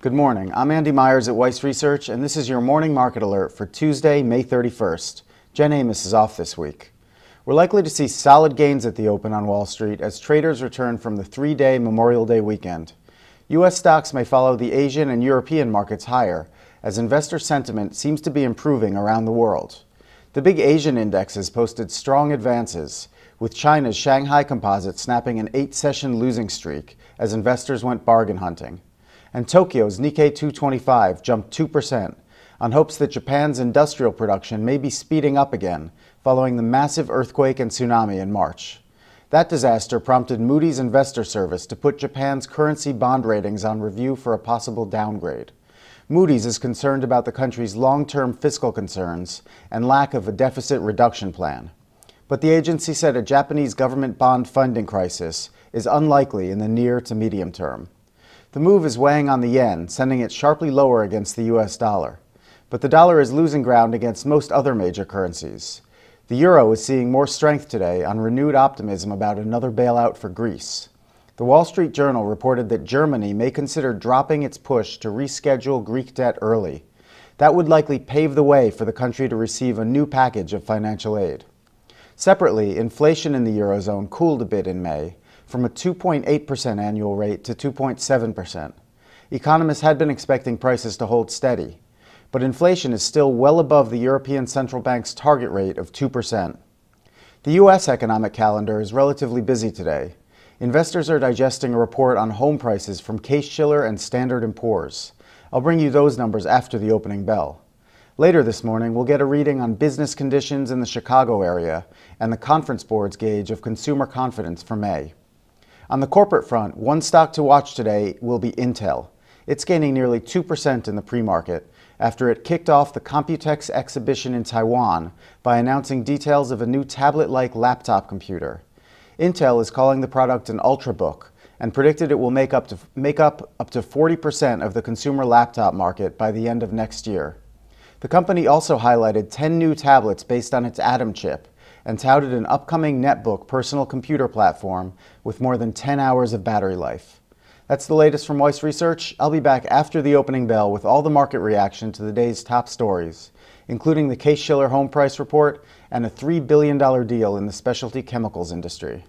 Good morning. I'm Andy Myers at Weiss Research, and this is your morning market alert for Tuesday, May 31st. Jen Amos is off this week. We're likely to see solid gains at the open on Wall Street as traders return from the three-day Memorial Day weekend. U.S. stocks may follow the Asian and European markets higher, as investor sentiment seems to be improving around the world. The big Asian indexes posted strong advances, with China's Shanghai Composite snapping an 8-session losing streak as investors went bargain hunting. And Tokyo's Nikkei 225 jumped 2% on hopes that Japan's industrial production may be speeding up again following the massive earthquake and tsunami in March. That disaster prompted Moody's investor service to put Japan's currency bond ratings on review for a possible downgrade. Moody's is concerned about the country's long-term fiscal concerns and lack of a deficit reduction plan. But the agency said a Japanese government bond funding crisis is unlikely in the near to medium term. The move is weighing on the yen, sending it sharply lower against the US dollar. But the dollar is losing ground against most other major currencies. The euro is seeing more strength today on renewed optimism about another bailout for Greece. The Wall Street Journal reported that Germany may consider dropping its push to reschedule Greek debt early. That would likely pave the way for the country to receive a new package of financial aid. Separately, inflation in the Eurozone cooled a bit in May, from a 2.8% annual rate to 2.7%. Economists had been expecting prices to hold steady, but inflation is still well above the European Central Bank's target rate of 2%. The U.S. economic calendar is relatively busy today. Investors are digesting a report on home prices from Case-Shiller and Standard & Poor's. I'll bring you those numbers after the opening bell. Later this morning, we'll get a reading on business conditions in the Chicago area and the Conference Board's gauge of consumer confidence for May. On the corporate front, one stock to watch today will be Intel. It's gaining nearly 2% in the pre-market after it kicked off the Computex exhibition in Taiwan by announcing details of a new tablet-like laptop computer. Intel is calling the product an ultrabook and predicted it will make up to 40% of the consumer laptop market by the end of next year. The company also highlighted 10 new tablets based on its Atom chip and touted an upcoming netbook personal computer platform with more than 10 hours of battery life. That's the latest from Weiss Research. I'll be back after the opening bell with all the market reaction to the day's top stories, including the Case-Shiller home price report and a $3 billion deal in the specialty chemicals industry.